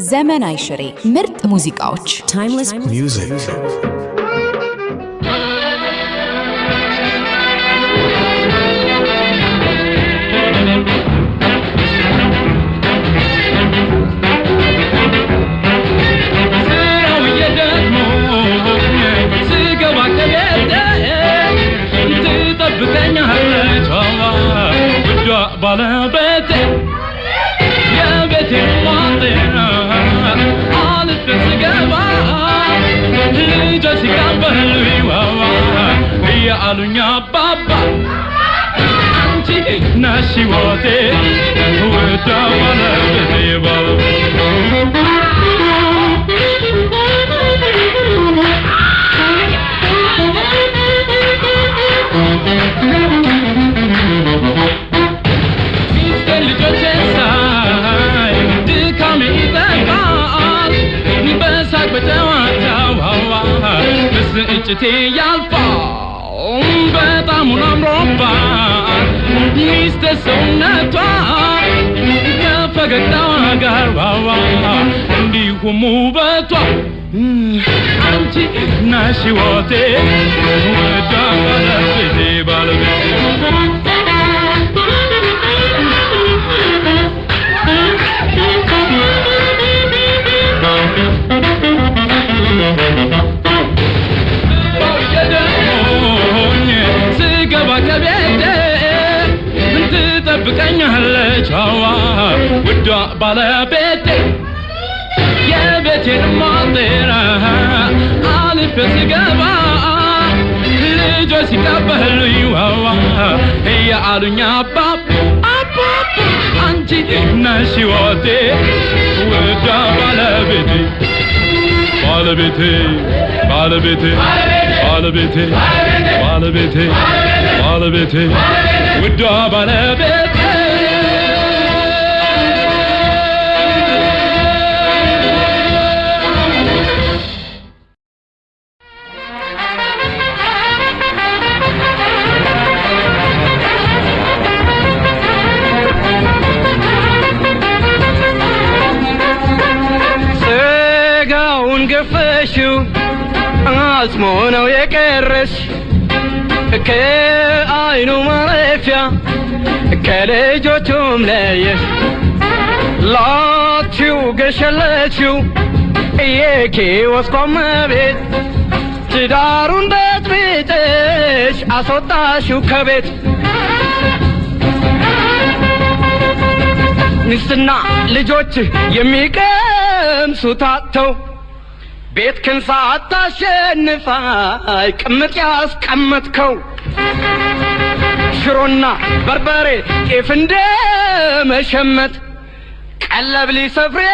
ዘመናዊ ሽሬ ምርጥ ሙዚቃዎች timeless music ባለቤቴ የቤቴ ዋጤና አልፈስ ገባ ልጆች ሲቀበሉኝ ዋዋ እያሉኝ አባባ አንቺ ነሽ ሕይወቴ ውዷ ባለቤቴ እጭቴ ያልፋው በጣም አምሮባት ሚስት ሰውነቷ ከፈገግታዋ ጋር ዋዋ እንዲሁም ውበቷ አንቺ ነሽ ሕይወቴ ውዷ ባለቤቴ ትጠብቀኛለች ውዷ ባለቤቴ የቤቴን ማጤራ አልፌ ስገባ ልጆች ሲቀበሉኝ ዋዋ እያሉኝ አባባ አንቺ ነሽ ሕይወቴ ውዷ ባለቤቴ ባለቤቴ ባለቤቴ ባለቤቴ ባለቤቴ ባለቤቴ ውዷ ባለቤቴ ስጋውን ገፈሽው አጽሞ ነው የቀረሽ ከአይኑ ማረፊያ ከልጆቹም ለየሽ ላችሁ ገሸለችው የኪዮስኮ መቤት ትዳሩን በጥብጠሽ አስወጣሽው ከቤት ሚስትና ልጆች የሚቀምሱት አጥተው ቤት ክንሳ አታሸንፋ ቅምጥ ያስቀመጥከው ሽሮና በርበሬ ጤፍ እንደ መሸመት ቀለብ ሊሰፍሬ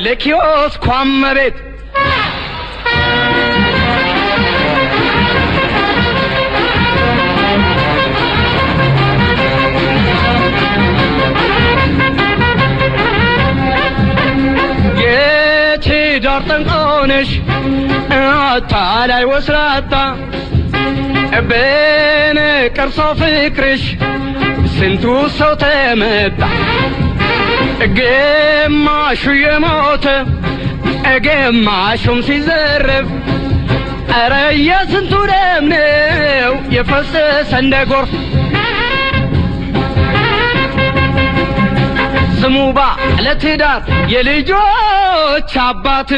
ለኪዮስኮ መቤት የትዳር ጠንቆነሽ አታላይ ወስላታ በነቀርሷ ፍቅርሽ ስንቱ ሰው ተመታ ግማሹ የሞተ ግማሹም ሲዘረፍ ኧረ የስንቱ ደም ነው የፈሰሰ እንደ ጎርፍ ስሙባ ለትዳር የልጆች አባት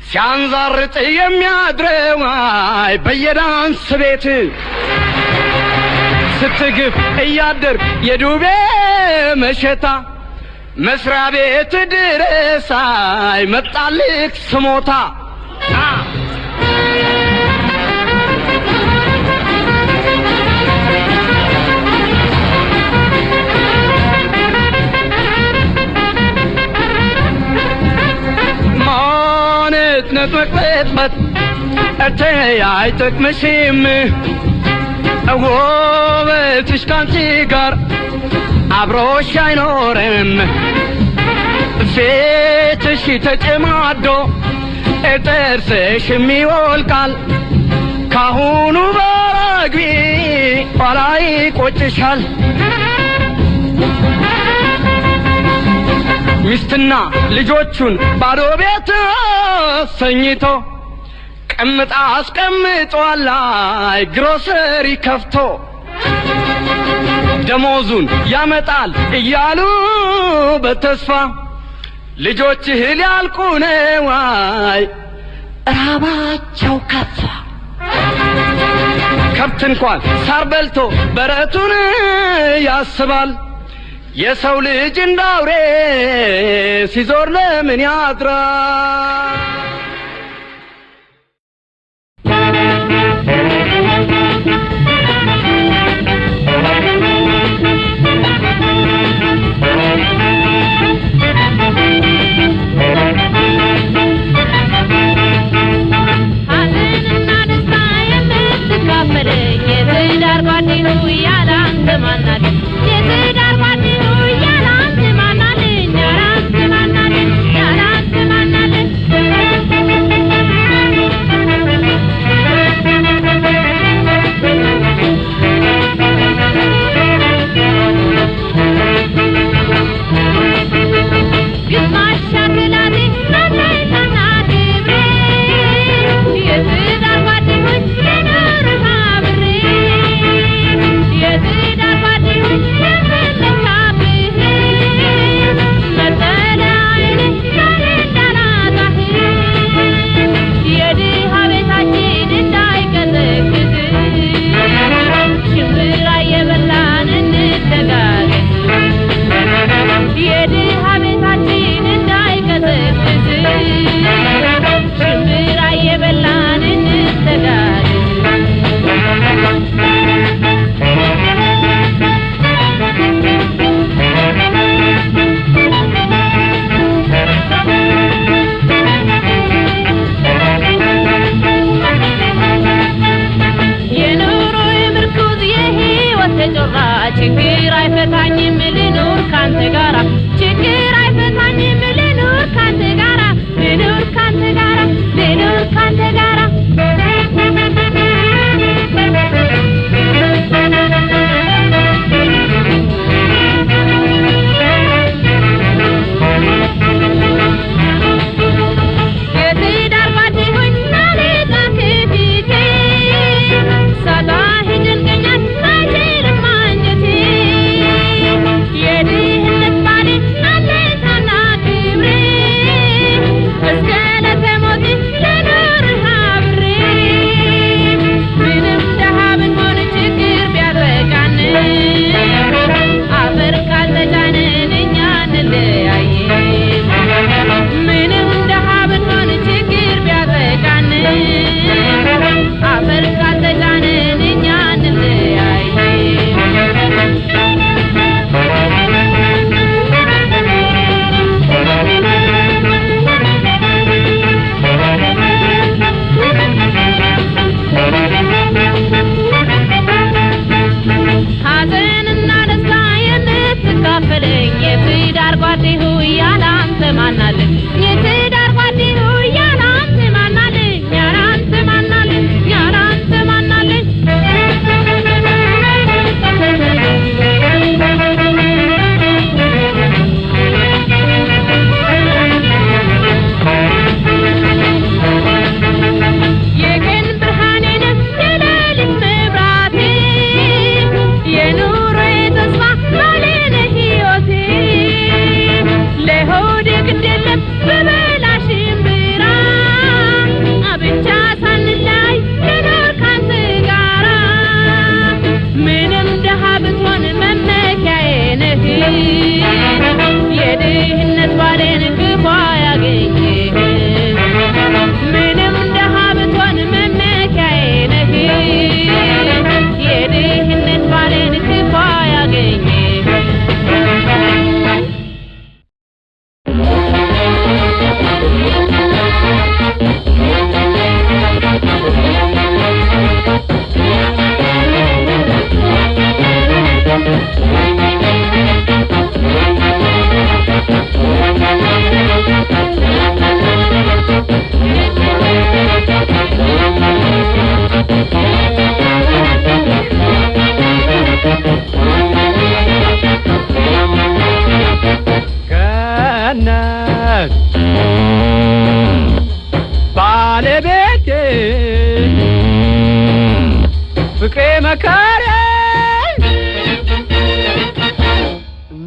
ሲያንዛርጥ የሚያድረው በየዳንስ ቤት ስትግፍ እያደር የዱቤ መሸታ መስሪያ ቤት ድረስ መጣልክ ስሞታ ነጥመቅበት እተያይ ጥቅምሽም ውበትሽ ካንቺ ጋር አብሮሽ አይኖርም ፊትሽ ተጨማዶ ጥርስሽም ይወልቃል ካሁኑ ባራግቢ ኋላ ይቆጭሻል ሚስትና ልጆቹን ባዶ ቤት ሰኝቶ ቀምጣ አስቀምጧል አይ ግሮሰሪ ከፍቶ ደሞዙን ያመጣል እያሉ በተስፋ ልጆች እህል ያልቁ ነው አይ ራባቸው ከፋ ከብት እንኳን ሳር በልቶ በረቱን ያስባል የሰው ልጅ እንዳውሬ ሲዞር ለምን ያድራል መከሬ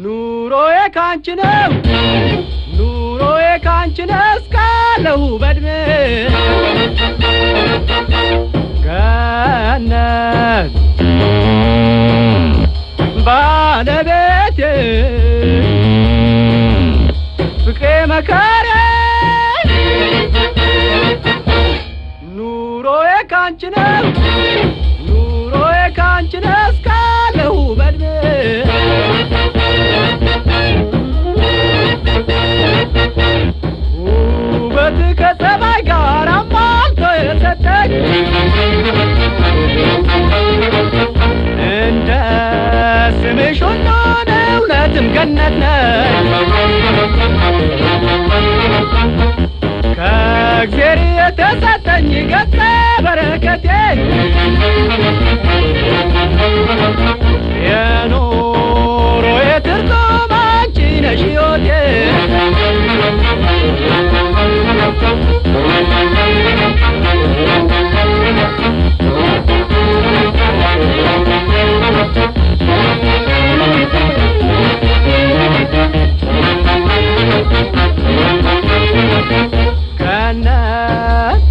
ኑሮዬ ካንቺ ነው ኑሮዬ ካንቺ ነው እስካለሁ በእድሜ ገነት ባለቤቴ ፍቅሬ መከሬ ኑሮዬ ካንቺ ነው ኑሮዬ ካንቺ ነው እስካለሁ በእድሜ ውበት ከጸባይ ጋር አሟልቶ የሰጠኝ እንደ ስምሽ ሁሉ እውነትም ገነት ነኝ ከእግዚአብሔር የተሰጠኝ ገጸ በረከቴ የኑሮዬ ትርጉም አንቺ ነሽ ሕይወቴ ገነት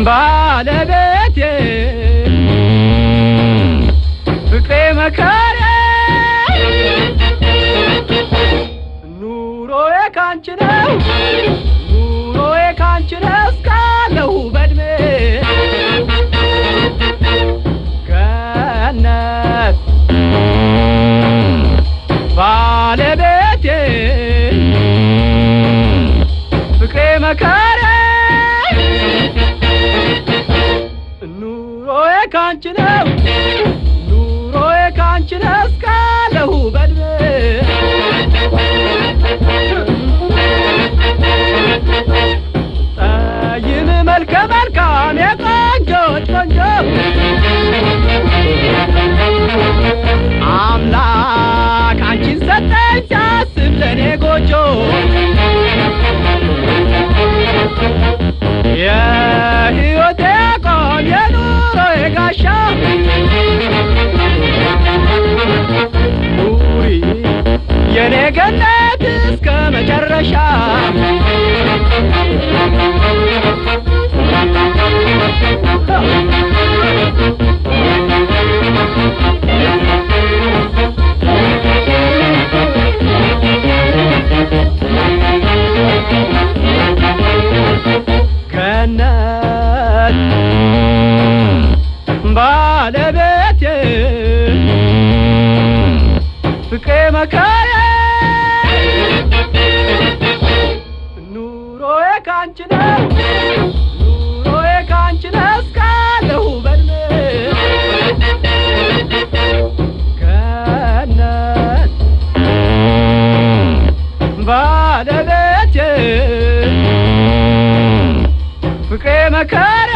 ባለቤቴ ፍቅሬ መከሬ ኑሮዬ ካንቺ ነው ኑሮዬ ካንቺ ነው እስካለሁ በእድሜ ገነት ባለቤቴ ፍቅሬ መከሬ ኑሮዬ ካንቺ ነው ኑሮዬ ካንቺ ነው እስካለሁ በእድሜ ጠይም መልከ መልካም የቆንጆች ቆንጆ አምላክ አንቺን ሰጠኝ ሲያስብ ለኔ ጎጆ የሕይወቴ ቆም የኑሮዬ ጋሻ ኑሪ የኔ ገነት እስከ መጨረሻ ገነት ባለቤቴ ፍቅሬ መከሬ ኑሮዬ ካንቺ ነው ኑሮዬ ካንቺ ነው እስካለሁ በእድሜ ገነት ባለቤቴ ፍቅሬ መከሬ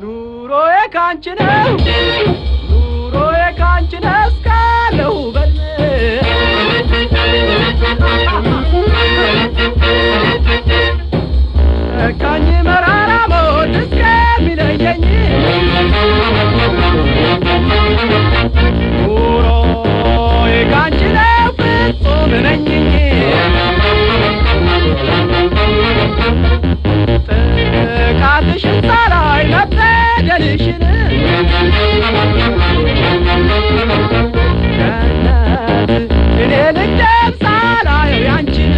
ኑሮዬ ካንቺ ነው ኑሮዬ ካንቺ ነው እስካለሁ በእድሜ ካኝ መራራ ሞት እስከሚለየኝ ኑሮዬ ካንቺ ነው ፍጹም እመኝኝ ጥቃትሽን ሳላይ መበደልሽን ገነት እኔ ልደም ሳላየው ያንቺን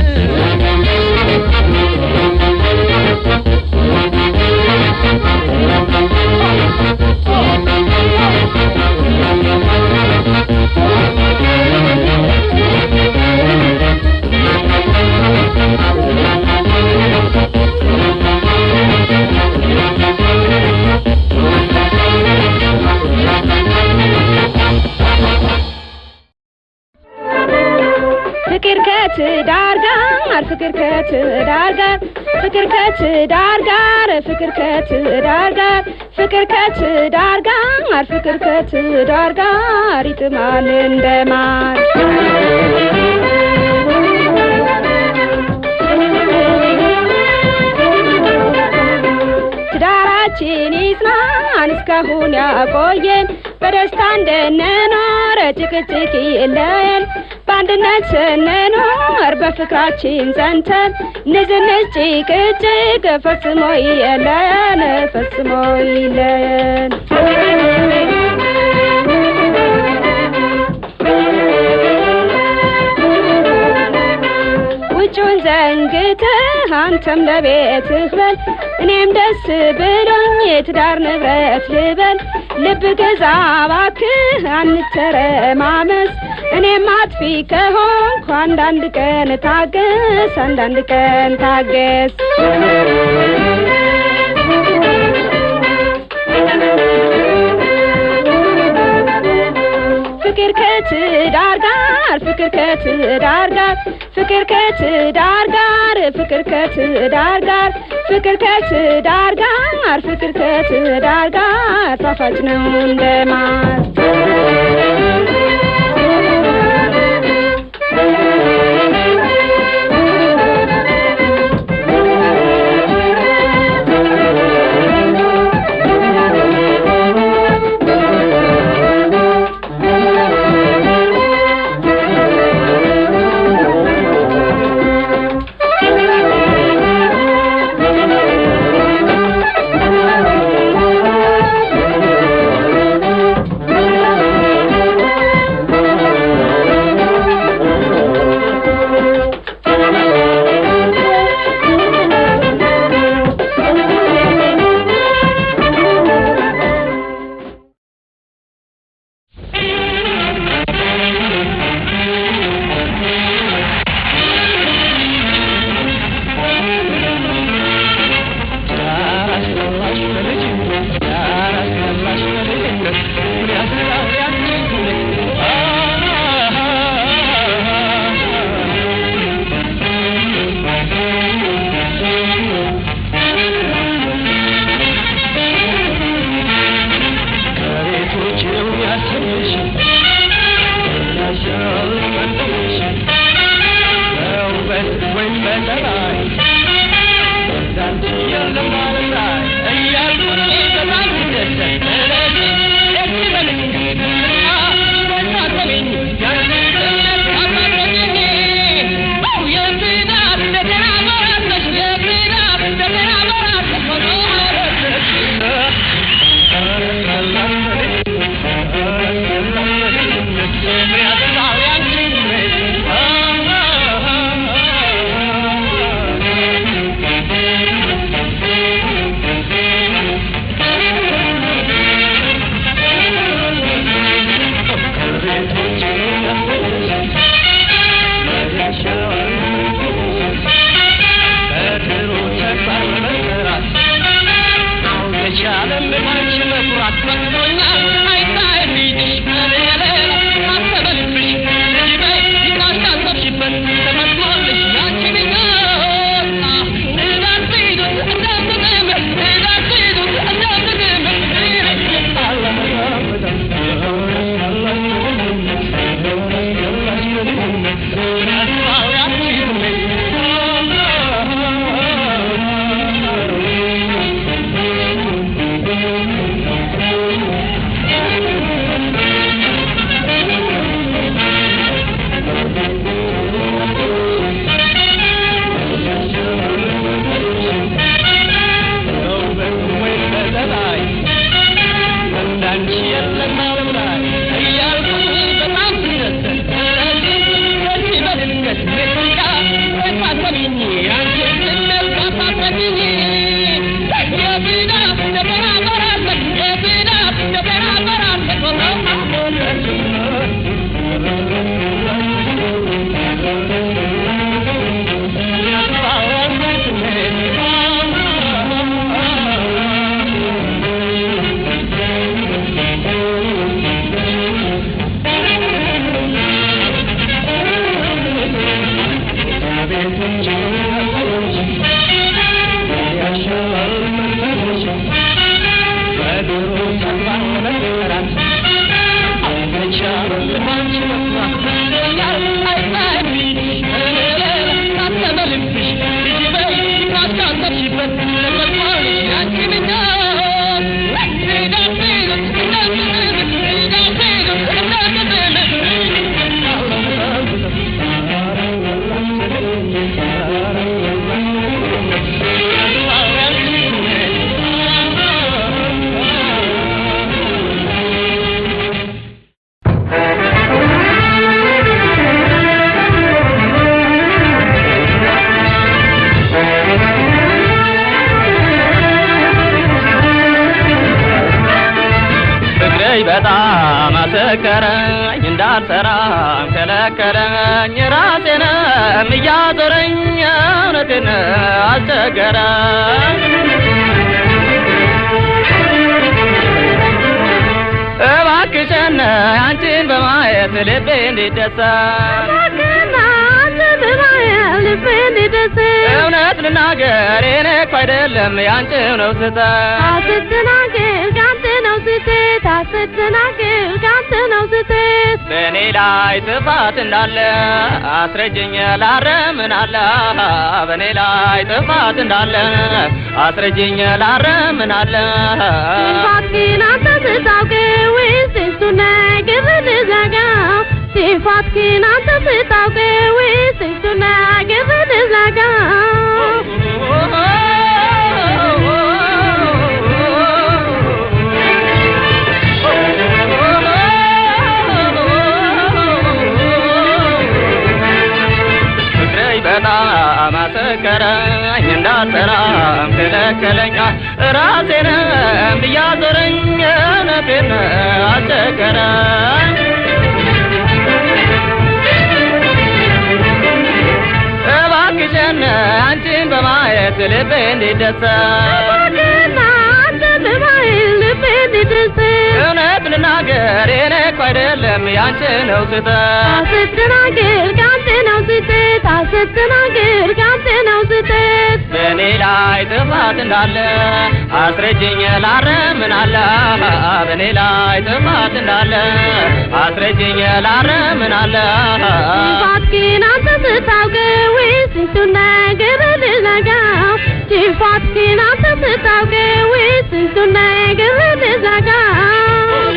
ከትዳር ጋር ፍቅር ከትዳር ጋር ፍቅር ከትዳር ጋር ፍቅር ከትዳር ጋር ፍቅር ከትዳር ጋር ፍቅር ከትዳር ጋር ይጥማል እንደማር ፍቅራችን ይጽናን እስካሁን ያቆየን በደስታ እንድንኖር ጭቅጭቅ የለን በአንድነት ስንኖር በፍቅራችን ጸንተን ንዝንዝ ጭቅጭቅ ፈጽሞ የለን ፈጽሞ የለን ውጩን ዘንግተህ አንተም ለቤትህ በል እኔም ደስ ብሎኝ የትዳር ንብረት ልበል ልብ ገዛ እባክህ አንተረማመስ እኔም አጥፊ ከሆንኩ አንዳንድ ቀን ታገስ አንዳንድ ቀን ታገስ ፍቅር ከትዳር ጋር ፍቅር ከትዳር ጋር ፍቅር ከትዳር ጋር ፍቅር ከትዳር ጋር ፍቅር ከትዳር ጋር ፍቅር ከትዳር ጋር ጣፋጭ ነው እንደማር ማሰከረኝ እንዳልሰራም ከለከለኝ ራሴንም እያዞረኝ እውነቴን አስቸገረኝ እባክሽን አንቺን በማየት ልቤ እንዲደሰት እውነት ልናገር የኔ እኮ አይደለም ያንቺው ነው ስህተት አስትናገር ካንተ ነው ስህተት አስትናገር ካንተ ነው ስህተት በእኔ ላይ ጥፋት እንዳለ አስረጅኝ ላረምን አለ በእኔ ላይ ጥፋት እንዳለ አስረጅኝ ላረምን አለ ሲፋትኪን አንተ ስታውቀው ወይስ እሱ ነገር ልዘጋው ሲፋትኪን አንተ ስታውቀው ወይስ እሱ ነገር ልዘጋው በጣም አሰከረኝ እንዳልሰራም ከለከለኝ ራሴንም እያዞረኝ እውነቴን አስቸገረኝ እባክሽን አንቺን በማየት ልቤ እንዲደሰት እውነት ልናገር የኔ እኮ አይደለም ያንቺ ነው ስህተት ስትናገር ካንተ ነው ስህተት ስትናገር ካንተ ነው ስህተት በእኔ ላይ ጥፋት እንዳለ አስረጅኝ ላረምን አለ በእኔ ላይ ጥፋት እንዳለ አስረጅኝ ላረምን አለ ሲፋትኪን አንተ ስታውቀው ወይስ እሱን ነገር ልዘጋው ሲፋትኪን አንተ ስታውቀው ወይስ እሱን ነገር ልዘጋው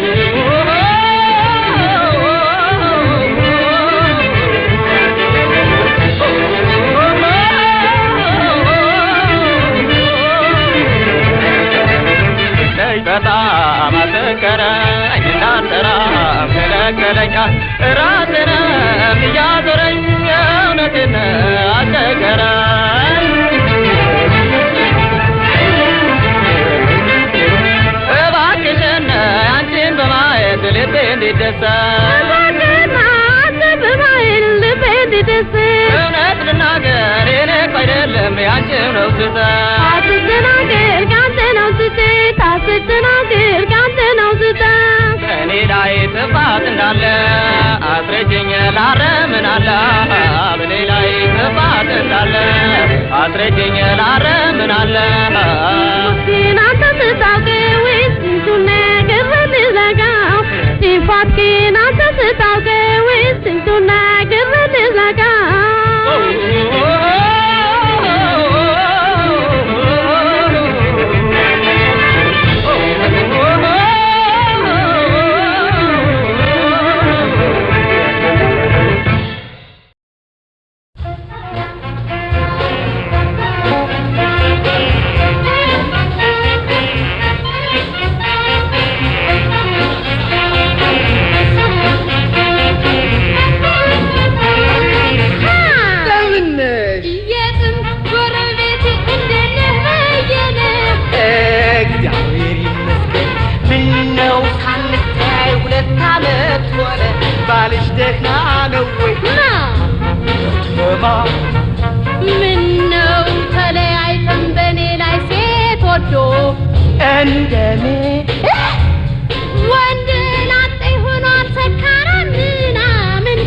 በጣም አሰከረኝ እንዳልሰራም ከለከለኝ ራሴንም እያዞረኝ እውነቴን አስቸገረኝ እባክሽን አንቺን በማየት ልቤ እንዲደሰት እውነት ልናገር የኔ እኮ አይደለም ያንቺው ነው ስህተት ስትናገር ካንተ ነው ስህተት ስትናገር ካንተ ነው ስህተት በእኔ ላይ ጥፋት እንዳለ አስረጅኝ ላረምን አለ በእኔ ላይ ጥፋት እንዳለ አስረጅኝ ላረምን አለ ሲፋትኪን አንተ ስታውቀው ወይስ እሱን ነገር ልዘጋው ሲፋትኪን አንተ ስታውቀው ወይስ እሱን ነገር ልዘጋው ባልሽ ደህና ነው ወይ ምነው ተለያይተን በእኔ ላይ ሴት ወዶ እንደኔ ወንድ ላጤ ሆኗል ሰካራም ምናምን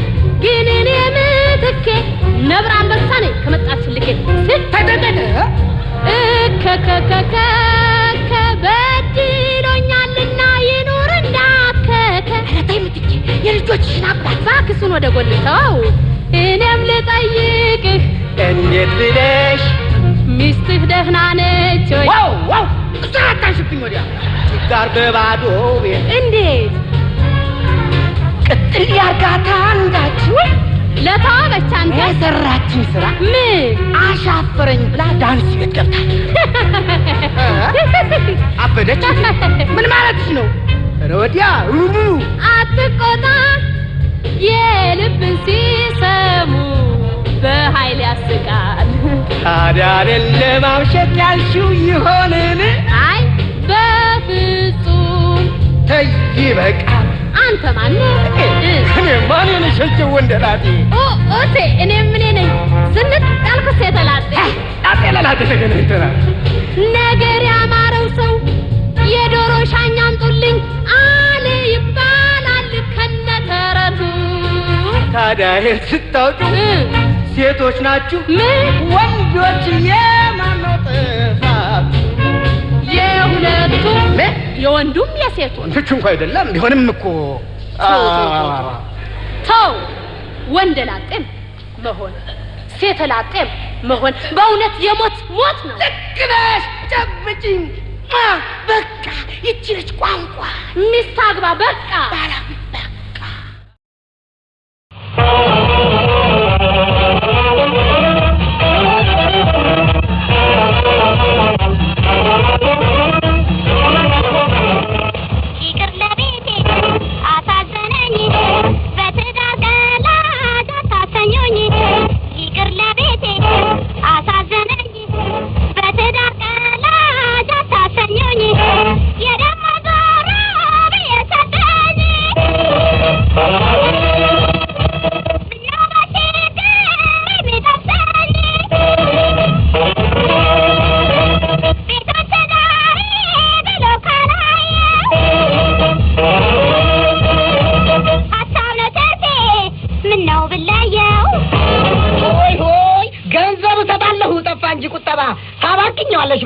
ግን እኔ ምትኬ ነብር አንበሳ ነኝ ከመጣችልኝ ስትተደደደ በድሎኛልና ይኑር እንዳከከ አረታይ ምትኬ የልጆችሽን አባት እባክሽን ወደ ጎን ተው እኔም ልጠይቅህ እንዴት ብለሽ ሚስትህ ደህና ነች ወይ ዋው ዋው እሳታሽብኝ ወዲያ ጋር በባዶ ቤት እንዴት ቅጥል ያርጋታ አንዳችሁ ለታወቀች አንተ የሰራችኝ ስራ ምን አሻፈረኝ ብላ ዳንስ ቤት ገብታለች አበደች ምን ማለትሽ ነው ኧረ ወዲያ አትቆጣ የልብን ሲሰሙ በኃይል ያስቃል ታዲያ አይደለም አምሸት ያልሽው ይሆንን አይ በፍጹም ተይ ይበቃል አንተ ማን እኔ ማን ነሽ ወንደላጤ ኦቴ እኔ ምን ነኝ ስንት ጣልኩ ሴተላጤ አጤላላጤ ተገነተና ነገር ያማረው ሰው የዶሮ ሻኛ አምጡልኝ አለ ይባላል ከነተረቱ ታዲያ ስታውቁ ሴቶች ናችሁ ምን ወንዶች የማነው ጥፋት የሁለቱ የወንዱም የሴቱ ወንዶች እንኳን አይደለም ቢሆንም እኮ ተው ወንደላጤም መሆን ሴተላጤም መሆን በእውነት የሞት ሞት ነው ልክ ነሽ ጨብጭኝ በቃ ይችልሽ ቋንቋ ሚስት አግባ በቃ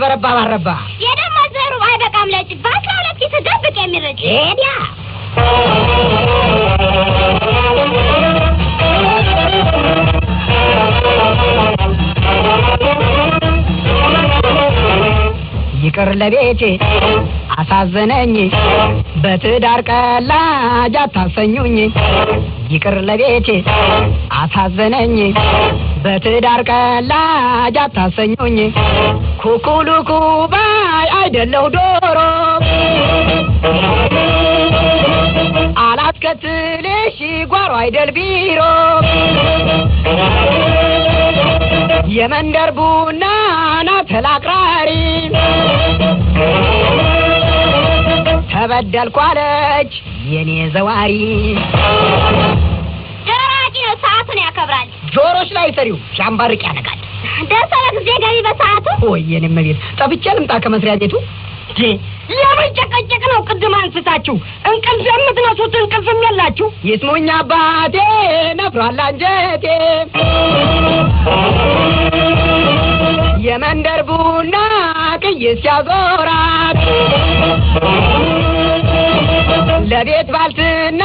በረባ ባረባ የደማ ዘሩ አይበቃም ለጭ ባካለች ተደብቀ የሚረጭ ሄዲያ ይቅር ለቤቴ አሳዘነኝ በትዳር ቀላጅ አታሰኙኝ ይቅር ለቤቴ አሳዘነኝ በትዳር ቀላጅ አታሰኙኝ ኩኩሉኩ ባይ አይደለሁ ዶሮ አላስከትልሽ ጓሮ አይደል ቢሮ የመንደር ቡና ናት ተላቅራሪ ተበደልኩ አለች የኔ ዘዋሪ ደራቂ ነው ሰዓቱን ያከብራል ጆሮች ላይ ሰሪው ሲያምባርቅ ያነጋል ደርሰ ለጊዜ ገቢ በሰዓቱ ወይ የኔ መቤት ጠብቼ ልምጣ ከመስሪያ ቤቱ ለምን ጨቀጨቅ ነው ቅድም አንስታችሁ እንቅልፍ የምትነሱት እንቅልፍም የላችሁ ይስሙኝ አባቴ ነፍሯል አንጀቴ የመንደር ቡና ቅይስ ያዞራት ለቤት ባልትና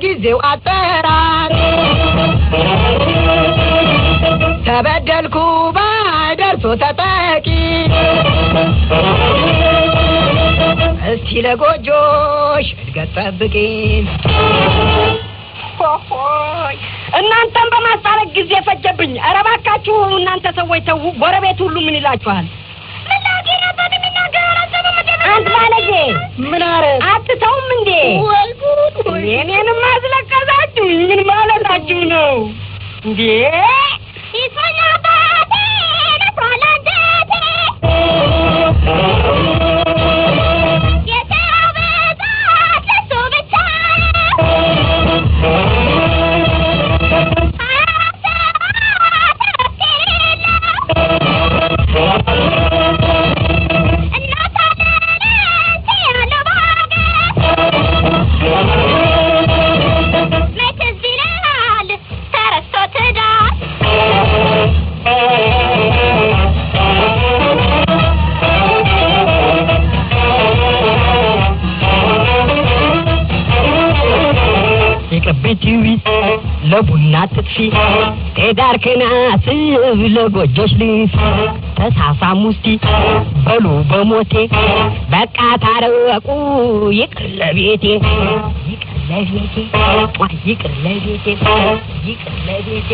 ጊዜው አጠራት ተበደልኩ ባይደርሶ ተጠቂ እስቲ ለጎጆሽ እድገት ጠብቂ ሆይ እናንተም በማስታረቅ ጊዜ ፈጀብኝ ኧረ እባካችሁ እናንተ ሰዎች ተው ጎረቤት ሁሉ ምን ይላችኋል አንተ ባለጌ ምን አረግ አትተውም እንዴ ወይ ጉድ የኔንም አስለቀሳችሁ ምን ማለታችሁ ነው እንዴ ይስማኛ ባቴ ለፕሮላንቴ የሰራው ብዛት ለሱ ብቻ ለቡና ጥጥፊ ተዳርከና ስብ ለጎጆች ልፍ ተሳሳሙ እስቲ በሉ በሞቴ በቃ ታረቁ ይቅር ለቤቴ ይቅር ለቤቴ ይቅር ለቤቴ ይቅር ለቤቴ